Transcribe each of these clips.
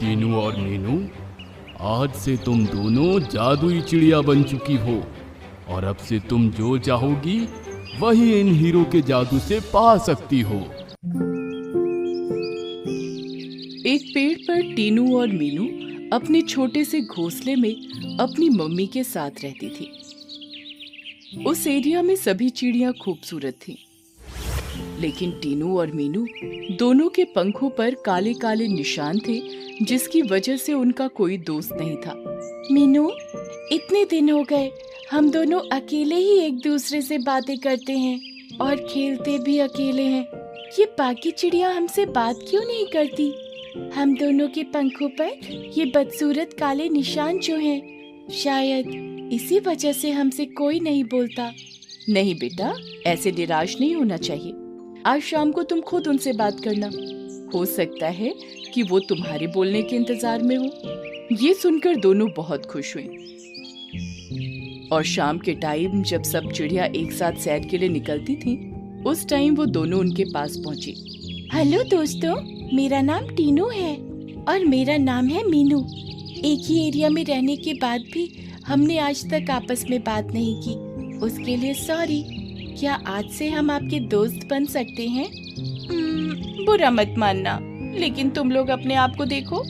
टीनू और मीनू, आज से तुम दोनों जादुई चिड़िया बन चुकी हो और अब से तुम जो चाहोगी वही इन हीरो के जादू से पा सकती हो। एक पेड़ पर टीनू और मीनू अपने छोटे से घोंसले में अपनी मम्मी के साथ रहती थी। उस एरिया में सभी चिड़ियां खूबसूरत थीं, लेकिन टीनू और मीनू दोनों के पंखों पर काले काले निशान थे, जिसकी वजह से उनका कोई दोस्त नहीं था। मीनू, इतने दिन हो गए, हम दोनों अकेले ही एक दूसरे से बातें करते हैं और खेलते भी अकेले हैं। ये बाकी चिड़िया हमसे बात क्यों नहीं करती? हम दोनों के पंखों पर ये बदसूरत काले निशान जो हैं, शायद इसी वजह से हमसे कोई नहीं बोलता। नहीं बेटा, ऐसे निराश नहीं होना चाहिए। आज शाम को तुम खुद उनसे बात करना। हो सकता है कि वो तुम्हारे बोलने के इंतजार में हो। ये सुनकर दोनों बहुत खुश हुई और शाम के टाइम जब सब चिड़िया एक साथ सैर के लिए निकलती थीं, उस टाइम वो दोनों उनके पास पहुंची। हेलो दोस्तों, मेरा नाम टीनू है और मेरा नाम है मीनू। एक ही एरिया में रहने के बाद भी हमने आज तक आपस में बात नहीं की, उसके लिए सॉरी। क्या आज से हम आपके दोस्त बन सकते हैं? बुरा मत मानना, लेकिन तुम लोग अपने आप को देखो।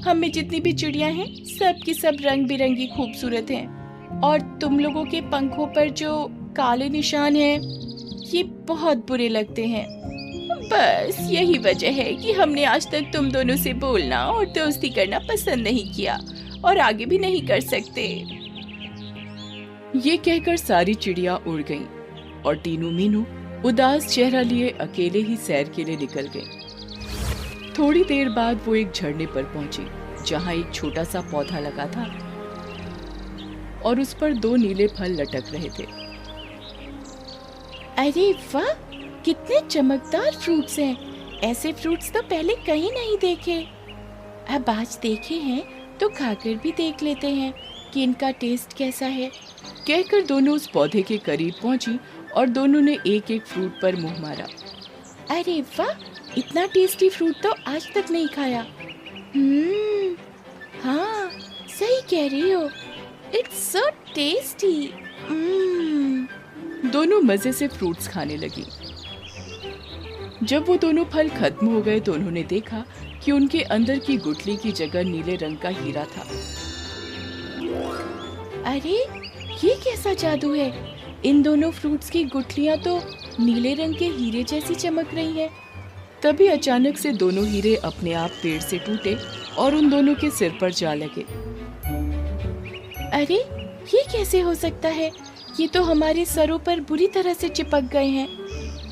हम में जितनी भी चिड़िया हैं, सब की सब रंग बिरंगी खूबसूरत हैं, और तुम लोगों के पंखों पर जो काले निशान हैं, ये बहुत बुरे लगते हैं। बस यही वजह है कि हमने आज तक तुम दोनों से बोलना और दोस्ती करना पसंद नहीं किया और आगे भी नहीं कर सकते। ये कहकर सारी चिड़िया उड़ गईं और टीनू मीनू उदास चेहरा लिए अकेले ही सैर के लिए निकल गए। थोड़ी देर बाद वो एक झरने पर पहुंची, जहां एक छोटा सा पौधा लगा था और उस पर 2 नीले फल लटक रहे थे। अरे वाह, कितने चमकदार फ्रूट्स हैं। ऐसे फ्रूट्स तो पहले कहीं नहीं देखे। अब आज देखे हैं तो खाकर भी देख लेते हैं कि इनका टेस्ट कैसा है। कहकर दोनों उस पौधे के करीब पहुंची और दोनों ने एक एक फ्रूट पर मुंह मारा। अरे वाह, इतना टेस्टी फ्रूट तो आज तक नहीं खाया। हाँ, सही कह रही हो, इट्स सो टेस्टी। दोनों मजे से फ्रूट्स खाने लगी। जब वो दोनों फल खत्म हो गए तो उन्होंने देखा कि उनके अंदर की गुठली की जगह नीले रंग का हीरा था। अरे, ये कैसा जादू है? इन दोनों फ्रूट्स की गुठलियां तो नीले रंग के हीरे जैसी चमक रही हैं। तभी अचानक से दोनों हीरे अपने आप पेड़ से टूटे और उन दोनों के सिर पर जा लगे। अरे, ये कैसे हो सकता है? ये तो हमारे सरों पर बुरी तरह से चिपक गए हैं।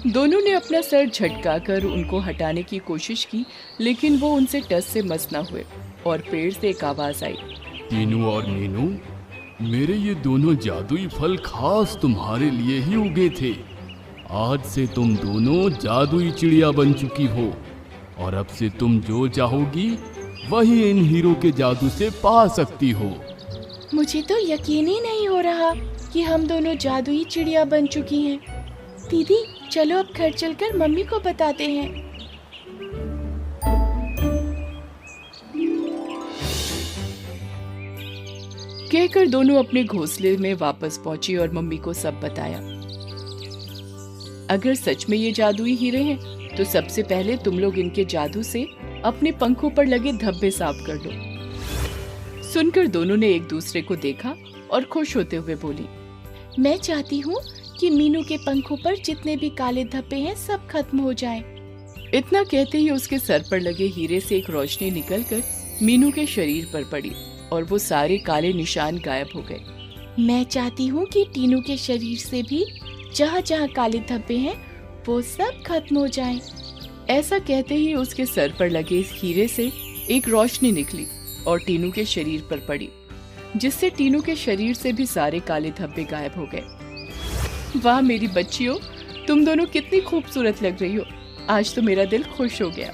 दोनों ने अपना सर झटकाकर उनको हटाने की कोशिश की, लेकिन वो उनसे टस से मस न हुए और पेड़ से एक आवाज आई। टीनू और मीनू, मेरे ये दोनों जादुई फल खास तुम्हारे लिए ही उगे थे। आज से तुम दोनों जादुई चिड़िया बन चुकी हो और अब से तुम जो चाहोगी वही इन हीरो के जादू से पा सकती हो। मुझे तो यकीन ही नहीं हो रहा कि हम दोनों जादुई चिड़िया बन चुकी हैं। दीदी, चलो अब घर चलकर मम्मी को बताते हैं। कहकर दोनों अपने घोंसले में वापस पहुंची और मम्मी को सब बताया। अगर सच में ये जादुई हीरे हैं, तो सबसे पहले तुम लोग इनके जादू से अपने पंखों पर लगे धब्बे साफ कर लो। सुनकर दोनों ने एक दूसरे को देखा और खुश होते हुए बोली, मैं चाहती हूँ कि मीनू के पंखों पर जितने भी काले धब्बे हैं सब खत्म हो जाएं। इतना कहते ही उसके सर पर लगे हीरे से एक रोशनी निकलकर मीनू के शरीर पर पड़ी और वो सारे काले निशान गायब हो गए। मैं चाहती हूँ कि टीनू के शरीर से भी जहाँ जहाँ काले धब्बे हैं वो सब खत्म हो जाएं। ऐसा कहते ही उसके सर पर लगे हीरे से एक रोशनी निकली और टीनू के शरीर पर पड़ी, जिससे टीनू के शरीर से भी सारे काले धब्बे गायब हो गए। वाह मेरी बच्चियों, तुम दोनों कितनी खूबसूरत लग रही हो। आज तो मेरा दिल खुश हो गया।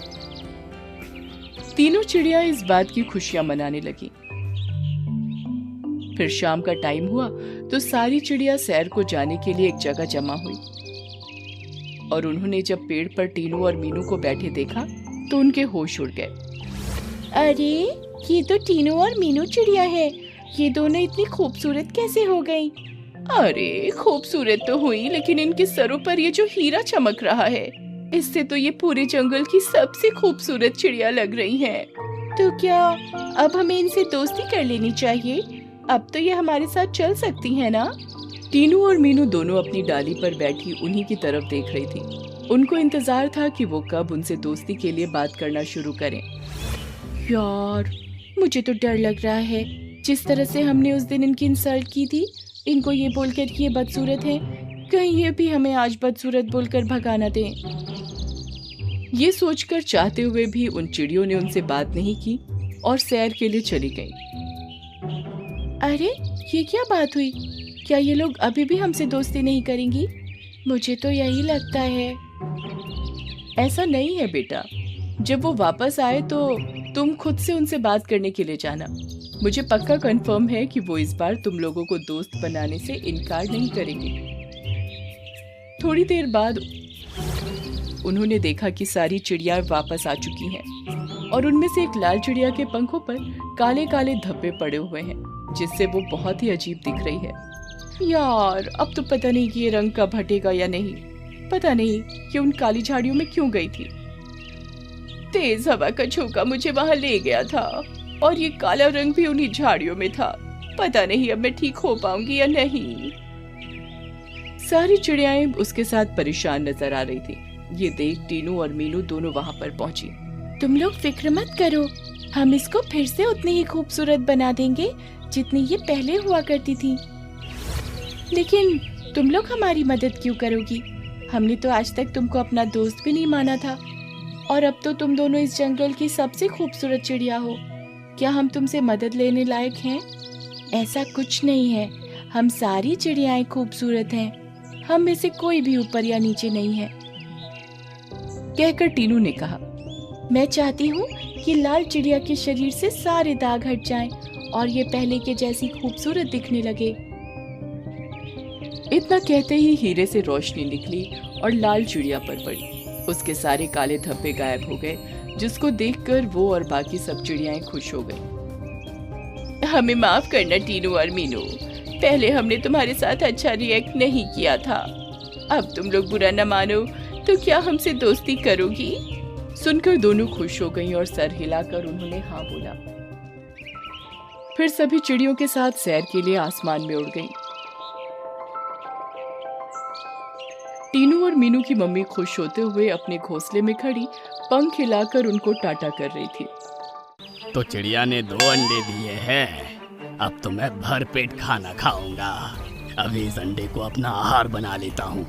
तीनों चिड़िया इस बात की खुशियां मनाने लगी। फिर शाम का टाइम हुआ तो सारी चिड़िया सैर को जाने के लिए एक जगह जमा हुई और उन्होंने जब पेड़ पर टीनू और मीनू को बैठे देखा तो उनके होश उड़ गए। अरे ये तो टीनू और मीनू चिड़िया है। ये दोनों इतनी खूबसूरत कैसे हो गई? अरे खूबसूरत तो हुई, लेकिन इनके सरों पर ये जो हीरा चमक रहा है, इससे तो ये पूरे जंगल की सबसे खूबसूरत चिड़िया लग रही हैं। तो क्या अब हमें इनसे दोस्ती कर लेनी चाहिए? अब तो ये हमारे साथ चल सकती है ना? टीनू और मीनू दोनों अपनी डाली पर बैठी उन्हीं की तरफ देख रही थी। उनको इंतजार था कि वो कब उनसे दोस्ती के लिए बात करना शुरू करें। यार मुझे तो डर लग रहा है। जिस तरह से हमने उस दिन इनकी इंसल्ट की थी, इनको ये बोलकर कि ये बदसूरत है, कहीं ये भी हमें आज बदसूरत बोलकर भगाना दें। ये सोचकर चाहते हुए भी उन चिड़ियों ने उनसे बात नहीं की और सैर के लिए चली गईं। अरे ये क्या बात हुई? क्या ये लोग अभी भी हमसे दोस्ती नहीं करेंगी? मुझे तो यही लगता है। ऐसा नहीं है बेटा, जब वो वापस आए तो तुम खुद से उनसे बात करने के लिए जाना। मुझे पक्का कंफर्म है कि वो इस बार तुम लोगों को दोस्त बनाने से इनकार नहीं करेंगे। थोड़ी देर बाद उन्होंने देखा कि सारी चिड़िया वापस आ चुकी हैं और उनमें से एक लाल चिड़िया के पंखों पर काले काले धब्बे पड़े हुए हैं, जिससे वो बहुत ही अजीब दिख रही है। यार अब तो पता नहीं कि ये रंग कब हटेगा या नहीं। पता नहीं कि उन काली झाड़ियों में क्यों गई थी। तेज हवा का झोंका मुझे वहां ले गया था और ये काला रंग भी उन्हीं झाड़ियों में था। पता नहीं अब मैं ठीक हो पाऊंगी या नहीं। सारी चिड़ियाएं उसके साथ परेशान नजर आ रही थी। ये देख टीनू और मीनू दोनों वहां पर पहुंची। तुम लोग फिक्र मत करो, हम इसको फिर से उतनी ही खूबसूरत बना देंगे जितनी ये पहले हुआ करती थी। लेकिन तुम लोग हमारी मदद क्यों करोगी? हमने तो आज तक तुमको अपना दोस्त भी नहीं माना था और अब तो तुम दोनों इस जंगल की सबसे खूबसूरत चिड़िया हो। क्या हम तुमसे मदद लेने लायक हैं? ऐसा कुछ नहीं है, हम सारी चिड़ियाएं खूबसूरत हैं। हम में से कोई भी ऊपर या नीचे नहीं है। कहकर टीनू ने कहा, मैं चाहती हूँ कि लाल चिड़िया के शरीर से सारे दाग हट जाएं और ये पहले के जैसी खूबसूरत दिखने लगे। इतना कहते ही हीरे से रोशनी निकली और लाल चिड़िया पर पड़ी। उसके सारे काले धब्बे गायब हो गए, जिसको देखकर वो और बाकी सब चिड़ियाएं खुश हो गई। हमें माफ करना टीनू और मीनू, पहले हमने तुम्हारे साथ अच्छा रिएक्ट नहीं किया था। अब तुम लोग बुरा न मानो तो क्या हमसे दोस्ती करोगी? सुनकर दोनों खुश हो गईं और सर हिलाकर उन्होंने हाँ बोला। फिर सभी चिड़ियों के साथ सैर के लिए आसमान में उड़ गईं। टीनू और मीनू की मम्मी खुश होते हुए अपने घोंसले में खड़ी पंख हिलाकर उनको टाटा कर रही थी। तो चिड़िया ने 2 अंडे दिए हैं, अब तो मैं भर पेट खाना खाऊंगा। अभी इस अंडे को अपना आहार बना लेता हूँ।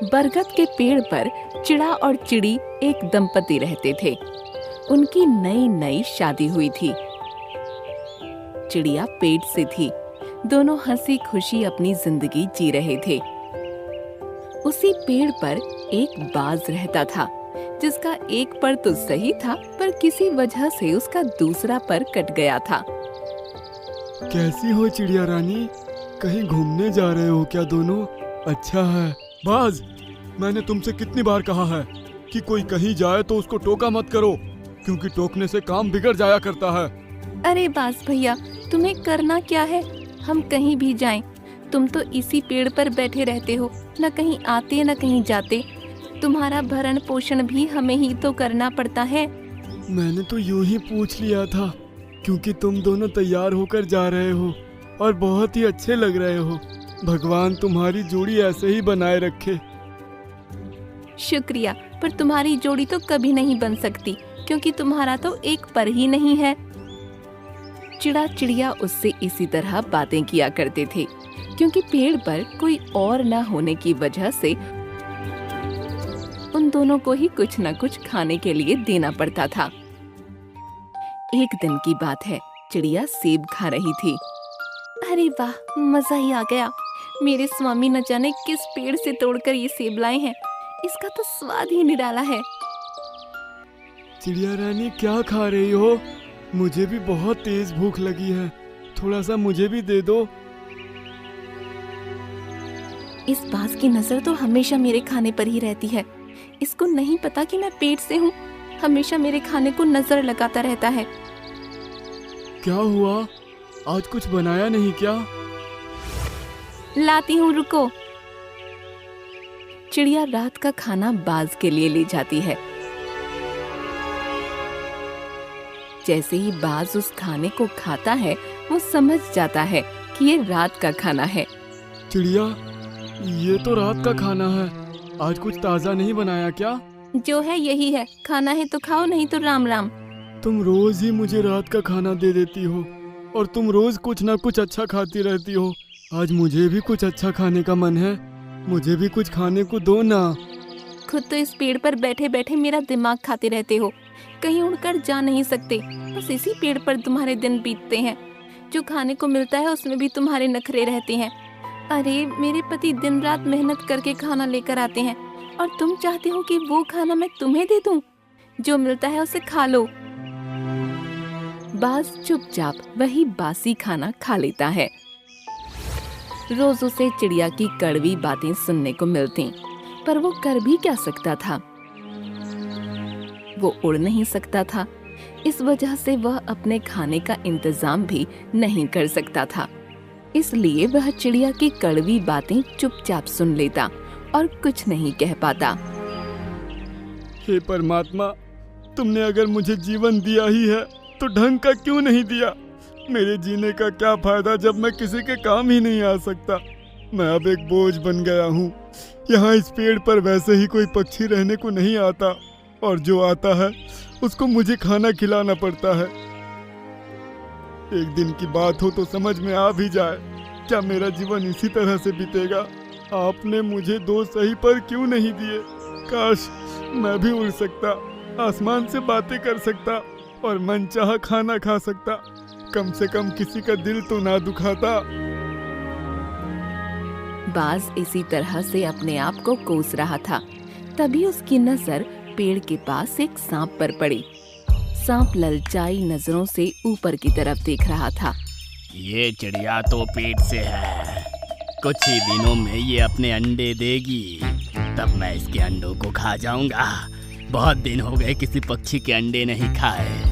बरगद के पेड़ पर चिड़ा और चिड़ी एक दंपति रहते थे। उनकी नई नई शादी हुई थी। चिड़िया पेट से थी। दोनों हंसी खुशी अपनी जिंदगी जी रहे थे। उसी पेड़ पर एक बाज रहता था, जिसका एक पर तो सही था, पर किसी वजह से उसका दूसरा पर कट गया था। कैसी हो चिड़िया रानी? कहीं घूमने जा रहे हो क्या दोनों? अच्छा है। बाज, मैंने तुमसे कितनी बार कहा है कि कोई कहीं जाए तो उसको टोका मत करो, क्योंकि टोकने से काम बिगड़ जाया करता है। अरे बाज भैया, तुम्हें करना क्या है? हम कहीं भी जाएं, तुम तो इसी पेड़ पर बैठे रहते हो, न कहीं आते न कहीं जाते। तुम्हारा भरण पोषण भी हमें ही तो करना पड़ता है। मैंने तो यूं ही पूछ लिया था, क्योंकि तुम दोनों तैयार होकर जा रहे हो और बहुत ही अच्छे लग रहे हो। भगवान तुम्हारी जोड़ी ऐसे ही बनाए रखे। शुक्रिया, पर तुम्हारी जोड़ी तो कभी नहीं बन सकती, क्योंकि तुम्हारा तो एक पर ही नहीं है। चिड़ा चिड़िया उससे इसी तरह बातें किया करते थे, क्योंकि पेड़ पर कोई और न होने की वजह से उन दोनों को ही कुछ न कुछ खाने के लिए देना पड़ता था। एक दिन की बात है, चिड़िया सेब खा रही थी। अरे वाह, मजा ही आ गया। मेरे स्वामी न जाने किस पेड़ से तोड़कर ये सेब लाए हैं। इसका तो स्वाद ही निराला है। चिड़िया रानी, क्या खा रही हो? मुझे भी बहुत तेज भूख लगी है, थोड़ा सा मुझे भी दे दो। इस बाज की नजर तो हमेशा मेरे खाने पर ही रहती है। इसको नहीं पता कि मैं पेट से हूँ। हमेशा मेरे खाने को नजर लगाता रहता है। क्या हुआ? आज कुछ बनाया नहीं क्या? लाती हूँ, रुको। चिड़िया रात का खाना बाज के लिए ले जाती है। जैसे ही बाज उस खाने को खाता है, वो समझ जाता है कि ये रात का खाना है। चिड़िया, ये तो रात का खाना है। आज कुछ ताजा नहीं बनाया क्या? जो है यही है, खाना है तो खाओ, नहीं तो राम राम। तुम रोज ही मुझे रात का खाना दे देती हो और तुम रोज कुछ ना कुछ अच्छा खाती रहती हो। आज मुझे भी कुछ अच्छा खाने का मन है, मुझे भी कुछ खाने को दो ना। खुद तो इस पेड़ पर बैठे बैठे मेरा दिमाग खाते रहते हो, कहीं उड़कर जा नहीं सकते। बस इसी पेड़ पर तुम्हारे दिन बीतते हैं। जो खाने को मिलता है उसमें भी तुम्हारे नखरे रहते हैं। अरे मेरे पति दिन रात मेहनत करके खाना लेकर आते हैं और तुम चाहते हो कि वो खाना मैं तुम्हें दे दूं? जो मिलता है उसे खा लो। बाज चुपचाप वही बासी खाना खा लेता है। रोज उसे चिड़िया की कड़वी बातें सुनने को मिलती, पर वो कर भी क्या सकता था? वो उड़ नहीं सकता था, इस वजह से वह अपने खाने का इंतजाम भी नहीं कर सकता था। इसलिए वह चिड़िया की कड़वी बातें चुपचाप सुन लेता और कुछ नहीं कह पाता। हे परमात्मा, तुमने अगर मुझे जीवन दिया ही है तो ढंग का क्यों नहीं दिया? मेरे जीने का क्या फायदा जब मैं किसी के काम ही नहीं आ सकता? मैं अब एक बोझ बन गया हूँ। यहाँ इस पेड़ पर वैसे ही कोई पक्षी रहने को नहीं आता और जो आता है उसको मुझे खाना खिलाना पड़ता है। एक दिन की बात हो तो समझ में आ भी जाए, क्या मेरा जीवन इसी तरह से बीतेगा? आपने मुझे 2 सही पर क्यों नहीं दिए? काश मैं भी उड़ सकता, आसमान से बातें कर सकता और मनचाहा खाना खा सकता। कम से कम किसी का दिल तो ना दुखाता। बाज इसी तरह से अपने आप को कोस रहा था। तभी उसकी नजर पेड़ के पास एक सांप पर पड़ी। सांप ललचाई नजरों से ऊपर की तरफ देख रहा था। ये चिड़िया तो पेट से है, कुछ ही दिनों में ये अपने अंडे देगी, तब मैं इसके अंडों को खा जाऊंगा। बहुत दिन हो गए किसी पक्षी के अंडे नहीं खाए।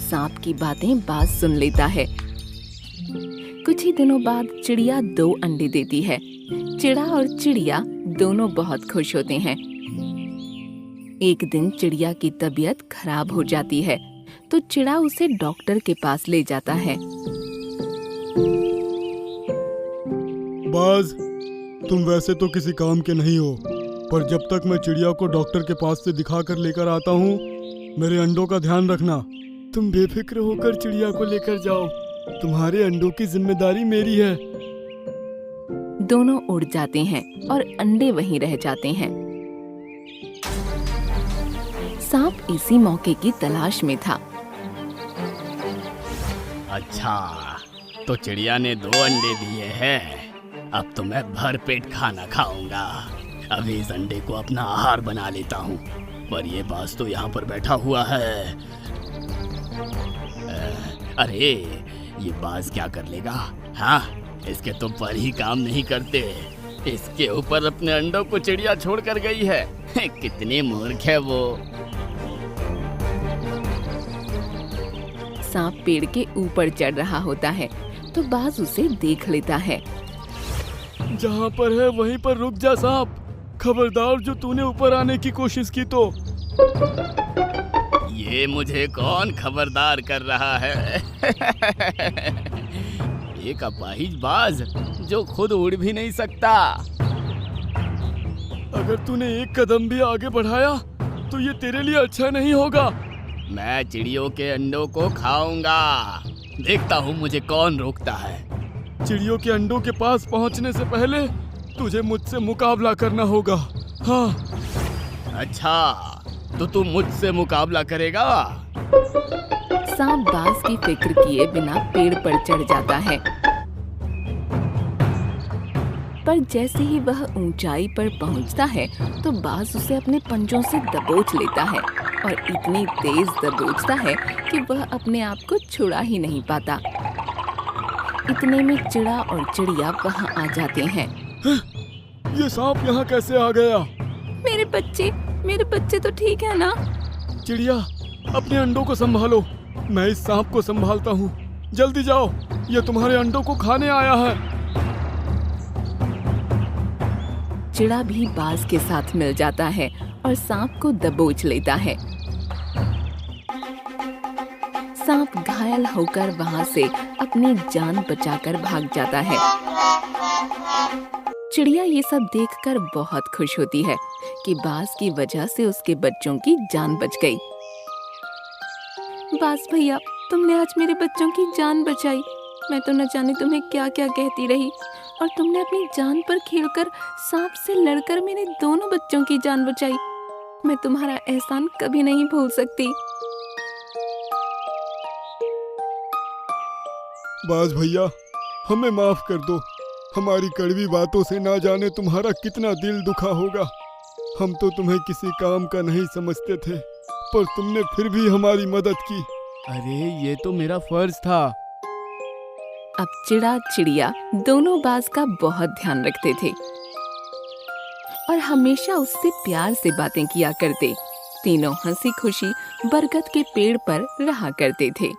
सांप की बातें बाज सुन लेता है। कुछ ही दिनों बाद चिड़िया 2 अंडे देती है। चिड़ा और चिड़िया दोनों बहुत खुश होते हैं। एक दिन चिड़िया की तबीयत खराब हो जाती है, तो चिड़ा उसे डॉक्टर के पास ले जाता है। बाज, तुम वैसे तो किसी काम के नहीं हो, पर जब तक मैं चिड़िया को डॉक्टर के पास से दिखा कर लेकर आता हूँ, मेरे अंडों का ध्यान रखना। तुम बेफिक्र होकर चिड़िया को लेकर जाओ, तुम्हारे अंडों की जिम्मेदारी मेरी है। दोनों उड़ जाते हैं और अंडे वहीं रह जाते हैं। सांप इसी मौके की तलाश में था। अच्छा, तो चिड़िया ने 2 अंडे दिए हैं, अब तो मैं भर पेट खाना खाऊंगा। अभी इस अंडे को अपना आहार बना लेता हूँ। पर ये बाज तो यहाँ पर बैठा हुआ है। अरे ये बाज क्या कर लेगा? हाँ, इसके तो पर ही काम नहीं करते। इसके ऊपर अपने अंडों को चिड़िया छोड़ कर गई है। कितनी मूर्ख है वो। सांप पेड़ के ऊपर चढ़ रहा होता है, तो बाज उसे देख लेता है। जहाँ पर है वहीं पर रुक जा सांप। खबरदार जो तूने ऊपर आने की कोशिश की तो। ये मुझे कौन खबरदार कर रहा है? एक अपाहिज बाज जो खुद उड़ भी नहीं सकता। अगर तूने एक कदम भी आगे बढ़ाया तो ये तेरे लिए अच्छा नहीं होगा। मैं चिड़ियों के अंडों को खाऊंगा। देखता हूँ मुझे कौन रोकता है। चिड़ियों के अंडों के पास पहुँचने से पहले तुझे मुझसे मुकाबला करना होगा। हाँ। अच्छा, तो तू मुझसे मुकाबला करेगा? सांप बाज की फिक्र किए बिना पेड़ पर चढ़ जाता है। पर जैसे ही वह ऊंचाई पर पहुंचता है, तो बाज उसे अपने पंजों से दबोच लेता है और इतनी तेज दबोचता है कि वह अपने आप को छुड़ा ही नहीं पाता। इतने में चिड़ा और चिड़िया वहां आ जाते हैं। ये सांप यहाँ कैसे आ गया? मेरे बच्चे तो ठीक है ना? चिड़िया, अपने अंडों को संभालो। मैं इस सांप को संभालता हूँ। जल्दी जाओ, ये तुम्हारे अंडों को खाने आया है। चिड़ा भी बाज के साथ मिल जाता है और सांप को दबोच लेता है। सांप घायल होकर वहां से अपनी जान बचाकर भाग जाता है। चिड़िया ये सब देखकर बहुत खुश होती है कि बाज की वजह से उसके बच्चों की जान बच गई। बाज भैया, तुमने आज मेरे बच्चों की जान बचाई। मैं तो न जाने तुम्हें क्या क्या कहती रही, और तुमने अपनी जान पर खेलकर सांप से लड़कर मेरे दोनों बच्चों की जान बचाई। मैं तुम्हारा एहसान कभी नहीं भूल सकती। बाज भैया, हमें माफ कर दो। हमारी कड़वी बातों से ना जाने तुम्हारा कितना दिल दुखा होगा। हम तो तुम्हें किसी काम का नहीं समझते थे, पर तुमने फिर भी हमारी मदद की। अरे ये तो मेरा फर्ज था। अब चिड़ा चिड़िया दोनों बाज का बहुत ध्यान रखते थे और हमेशा उससे प्यार से बातें किया करते। तीनों हंसी खुशी बरगद के पेड़ पर रहा करते थे।